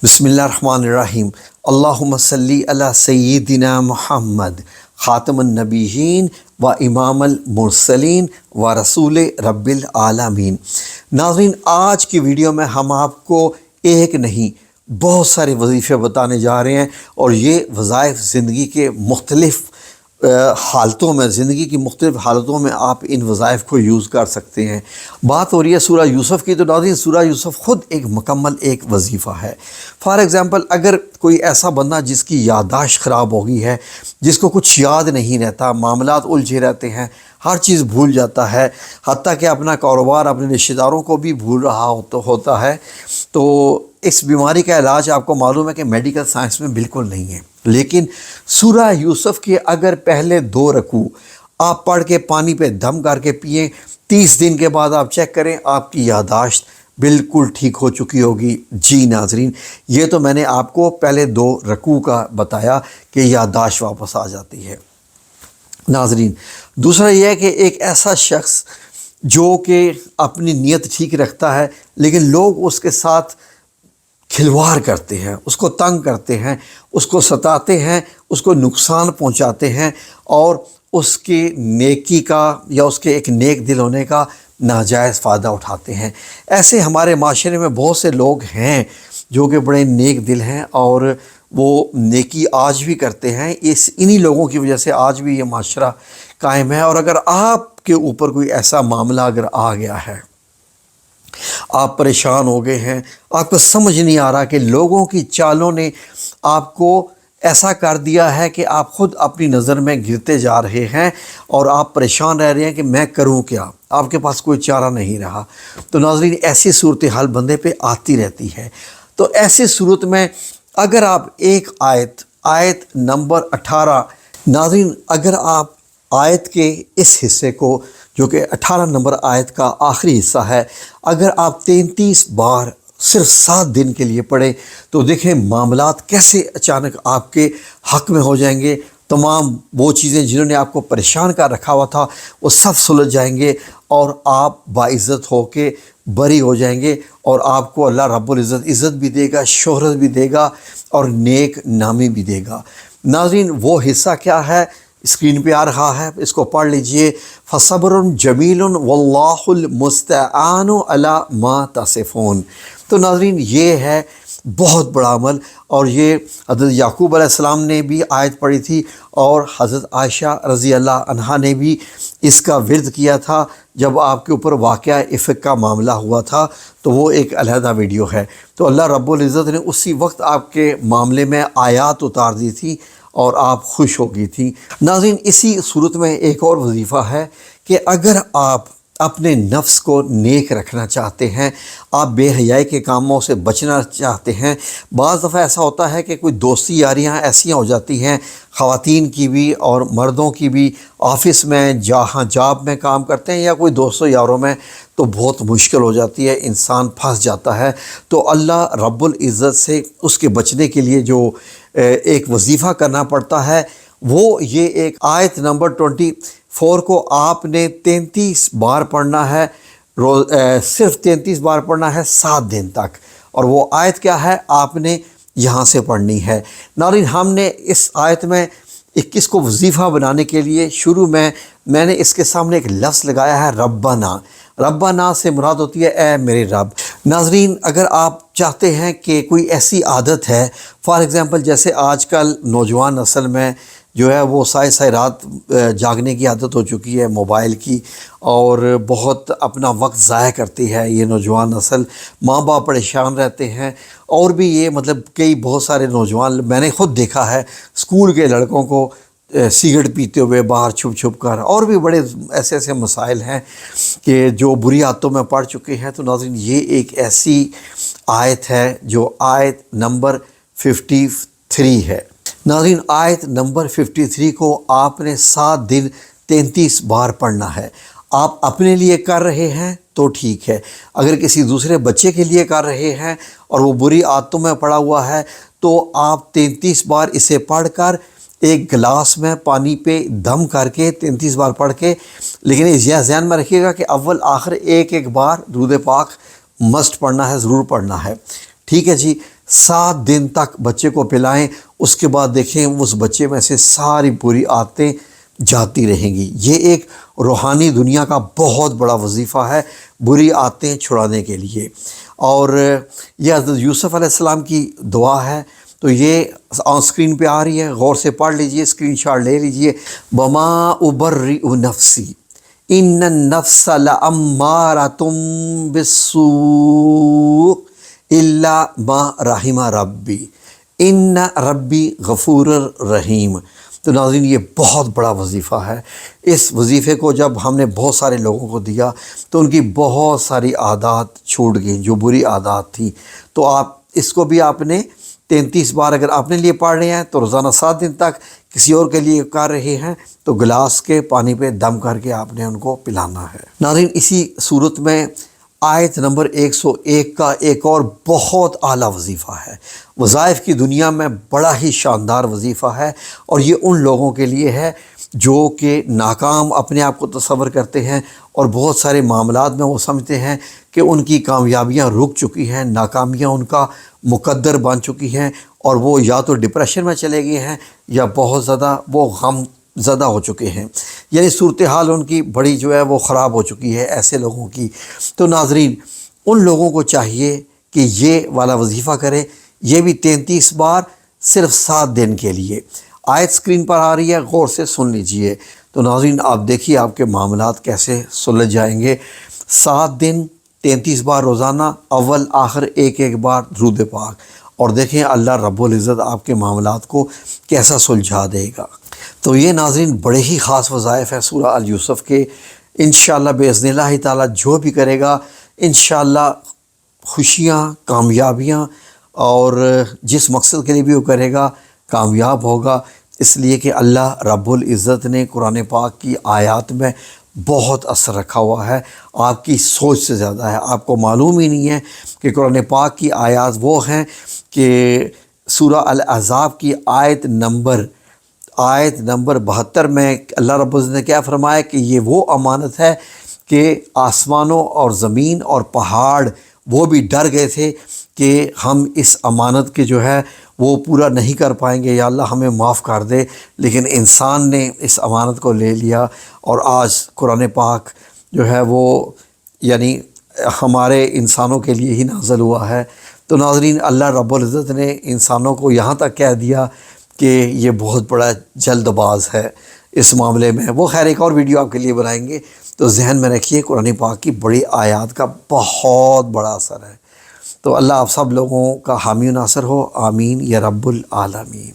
बिस्मिल्लाहिर्रहमानिर्रहीम। अल्लाहुम्मा सल्ली अला सय्यिदिना मुहम्मद ख़ातमुन नबिय्यीन व इमामुल मुरसलीन व रसूल रब्बिल आलमीन। नाज़रीन, आज की वीडियो में हम आपको एक नहीं बहुत सारे वजीफ़े बताने जा रहे हैं और ये वज़ाइफ ज़िंदगी के मुख्तलिफ़ हालतों में, ज़िंदगी की मुख्तलिफ़ हालतों में आप इन वज़ाइफ को यूज़ कर सकते हैं। बात हो रही है सूरह यूसुफ़ की, तो नाज़रीन सूरह यूसुफ़ ख़ुद एक मुकम्मल एक वजीफ़ा है। फ़ॉर एग्ज़ाम्पल, अगर कोई ऐसा बंदा जिसकी याददाश्त ख़राब हो गई है, जिसको कुछ याद नहीं रहता, मामलात उलझे रहते हैं, हर चीज़ भूल जाता है, हत्ता कि अपना कारोबार, अपने रिश्तेदारों को भी भूल रहा होता है, तो इस बीमारी का इलाज आपको मालूम है कि मेडिकल साइंस में बिल्कुल नहीं है। लेकिन सूरह यूसुफ़ के अगर पहले 2 रकू आप पढ़ के पानी पे दम करके पिएं, 30 दिन के बाद आप चेक करें, आपकी याददाश्त बिल्कुल ठीक हो चुकी होगी। जी नाज़रीन, ये तो मैंने आपको पहले 2 रकू का बताया कि याददाश्त वापस आ जाती है। नाज़रीन, दूसरा यह है कि एक ऐसा शख्स जो कि अपनी नीयत ठीक रखता है, लेकिन लोग उसके साथ खिलवाड़ करते हैं, उसको तंग करते हैं, उसको सताते हैं, उसको नुकसान पहुंचाते हैं और उसकी नेकी का या उसके एक नेक दिल होने का नाजायज़ फ़ायदा उठाते हैं। ऐसे हमारे माशरे में बहुत से लोग हैं जो कि बड़े नेक दिल हैं और वो नेकी आज भी करते हैं। इन्हीं लोगों की वजह से आज भी ये माशरा कायम है। और अगर आपके ऊपर कोई ऐसा मामला अगर आ गया है, आप परेशान हो गए हैं, आपको समझ नहीं आ रहा कि लोगों की चालों ने आपको ऐसा कर दिया है कि आप ख़ुद अपनी नज़र में गिरते जा रहे हैं और आप परेशान रह रहे हैं कि मैं करूं क्या, आपके पास कोई चारा नहीं रहा, तो नाज़रीन ऐसी सूरत हाल बंदे पे आती रहती है। तो ऐसी सूरत में अगर आप एक आयत नंबर 18, नाज़रीन अगर आप आयत के इस हिस्से को, जो कि 18 नंबर आयत का आखिरी हिस्सा है, अगर आप 33 बार सिर्फ 7 दिन के लिए पढ़ें, तो देखें मामलात कैसे अचानक आपके हक़ में हो जाएंगे। तमाम वो चीज़ें जिन्होंने आपको परेशान कर रखा हुआ था वो सब सुलझ जाएंगे और आप बाइज़्ज़त होके बरी हो जाएंगे और आपको अल्लाह रब्बुल इज़्ज़त इज़्ज़त भी देगा, शोहरत भी देगा और नेक नामी भी देगा। नाज़रीन, वो हिस्सा क्या है, स्क्रीन पे आ रहा है, इसको पढ़ लीजिए। फ़सब्रुन जमीलुन वल्लाहुल मुस्तआनु अला मा तसिफ़ून। तो नाज़रीन ये है बहुत बड़ा अमल और ये हज़रत याकूब अलैहिस्सलाम ने भी आयत पढ़ी थी और हज़रत आयशा रज़ी अल्लाह अन्हा ने भी इसका विर्द किया था जब आपके ऊपर वाक़या इफ़्क का मामला हुआ था, तो वो एक अलहदा वीडियो है। तो अल्लाह रब्बुल इज़्ज़त ने उसी वक्त आपके मामले में आयात उतार दी थी और आप खुश हो गई थी। नाज़रीन, इसी सूरत में एक और वजीफ़ा है कि अगर आप अपने नफ्स को नेक रखना चाहते हैं, आप बेहयाई के कामों से बचना चाहते हैं। बाज़ दफ़ा ऐसा होता है कि कोई दोस्ती यारियाँ ऐसी हो जाती हैं, ख़वातीन की भी और मर्दों की भी, ऑफ़िस में जहाँ जॉब में काम करते हैं या कोई दोस्तों यारों में, तो बहुत मुश्किल हो जाती है, इंसान फंस जाता है। तो अल्लाह रब्बुल इज़्ज़त से उसके बचने के लिए जो एक वजीफ़ा करना पड़ता है, वो ये एक आयत नंबर 24 को आपने 33 बार पढ़ना है, सिर्फ 33 बार पढ़ना है 7 दिन तक। और वो आयत क्या है, आपने यहाँ से पढ़नी है। नाज़रीन, हमने इस आयत में 21 को वजीफ़ा बनाने के लिए शुरू में मैंने इसके सामने एक लफ्ज़ लगाया है रब्बाना। रब्बाना से मुराद होती है ए मेरे रब। नाज़रीन, अगर आप चाहते हैं कि कोई ऐसी आदत है, फ़ॉर एग्ज़ाम्पल जैसे आजकल नौजवान नस्ल में जो है वो सारी रात जागने की आदत हो चुकी है मोबाइल की और बहुत अपना वक्त ज़ाया करती है ये नौजवान नस्ल, माँ बाप परेशान रहते हैं और भी ये मतलब कई बहुत सारे नौजवान मैंने ख़ुद देखा है स्कूल के लड़कों को सिगरेट पीते हुए बाहर छुप छुप कर, और भी बड़े ऐसे ऐसे मसाइल हैं कि जो बुरी आदतों में पड़ चुके हैं। तो नाज़रीन ये एक ऐसी आयत है जो आयत नंबर 53 है। नाज़रीन, आयत नंबर 53 को आपने 7 दिन 33 बार पढ़ना है। आप अपने लिए कर रहे हैं तो ठीक है, अगर किसी दूसरे बच्चे के लिए कर रहे हैं और वो बुरी आदतों में पड़ा हुआ है, तो आप 33 बार इसे पढ़कर एक गिलास में पानी पे दम करके 33 बार पढ़ के, लेकिन इस ध्यान में रखिएगा कि अव्वल आखिर एक एक बार दुरूद पाक मस्ट पढ़ना है, ज़रूर पढ़ना है। ठीक है जी। 7 دن تک بچے کو پلائیں، اس کے بعد دیکھیں اس بچے میں سے ساری بری عادتیں جاتی رہیں گی۔ یہ ایک روحانی دنیا کا بہت بڑا وظیفہ ہے بری عادتیں چھڑانے کے لیے۔ اور یہ حضرت یوسف علیہ السلام کی دعا ہے، تو یہ آن اسکرین پہ آ رہی ہے، غور سے پڑھ لیجئے، اسکرین شاٹ لے لیجئے۔ وما ابرئ نفسی ان النفس لامارۃ بالسوء الا ما رحم ربی ان ربی غفور رحیم۔ تو ناظرین یہ بہت بڑا وظیفہ ہے۔ اس وظیفے کو جب ہم نے بہت سارے لوگوں کو دیا تو ان کی بہت ساری عادات چھوٹ گئیں جو بری عادات تھیں۔ تو اس کو بھی آپ نے 33 بار اگر اپنے لیے پڑھ رہے ہیں تو روزانہ 7 دن تک، کسی اور کے لیے کر رہے ہیں تو گلاس کے پانی پہ دم کر کے آپ نے ان کو پلانا ہے۔ ناظرین اسی صورت میں آیت نمبر 101 کا ایک اور بہت اعلیٰ وظیفہ ہے، وظائف کی دنیا میں بڑا ہی شاندار وظیفہ ہے، اور یہ ان لوگوں کے لیے ہے جو کہ ناکام اپنے آپ کو تصور کرتے ہیں اور بہت سارے معاملات میں وہ سمجھتے ہیں کہ ان کی کامیابیاں رک چکی ہیں، ناکامیاں ان کا مقدر بن چکی ہیں، اور وہ یا تو ڈپریشن میں چلے گئے ہیں یا بہت زیادہ وہ غم زدہ ہو چکے ہیں، یعنی صورتحال ان کی بڑی جو ہے وہ خراب ہو چکی ہے ایسے لوگوں کی۔ تو ناظرین ان لوگوں کو چاہیے کہ یہ والا وظیفہ کریں، یہ بھی 33 بار صرف 7 دن کے لیے۔ آیت اسکرین پر آ رہی ہے، غور سے سن لیجئے۔ تو ناظرین آپ دیکھیے آپ کے معاملات کیسے سلجھ جائیں گے۔ 7 دن 33 بار روزانہ، اول آخر ایک بار درود پاک، اور دیکھیں اللہ رب العزت آپ کے معاملات کو کیسا سلجھا دے گا۔ تو یہ ناظرین بڑے ہی خاص وظائف ہیں سورہ الیوسف کے۔ انشاءاللہ باذن اللہ تعالیٰ جو بھی کرے گا انشاءاللہ خوشیاں، کامیابیاں، اور جس مقصد کے لیے بھی وہ کرے گا کامیاب ہوگا، اس لیے کہ اللہ رب العزت نے قرآن پاک کی آیات میں بہت اثر رکھا ہوا ہے، آپ کی سوچ سے زیادہ ہے۔ آپ کو معلوم ہی نہیں ہے کہ قرآن پاک کی آیات وہ ہیں کہ سورہ الاحزاب کی آیت نمبر 72 میں اللہ رب العزت نے کیا فرمایا کہ یہ وہ امانت ہے کہ آسمانوں اور زمین اور پہاڑ وہ بھی ڈر گئے تھے کہ ہم اس امانت کے جو ہے وہ پورا نہیں کر پائیں گے، یا اللہ ہمیں معاف کر دے، لیکن انسان نے اس امانت کو لے لیا، اور آج قرآن پاک جو ہے وہ یعنی ہمارے انسانوں کے لیے ہی نازل ہوا ہے۔ تو ناظرین اللہ رب العزت نے انسانوں کو یہاں تک کہہ دیا کہ یہ بہت بڑا جلد باز ہے اس معاملے میں۔ وہ خیر ایک اور ویڈیو آپ کے لیے بنائیں گے، تو ذہن میں رکھیے قرآن پاک کی بڑی آیات کا بہت بڑا اثر ہے۔ تو اللہ آپ سب لوگوں کا حامی و ناصر ہو، آمین یا رب العالمین۔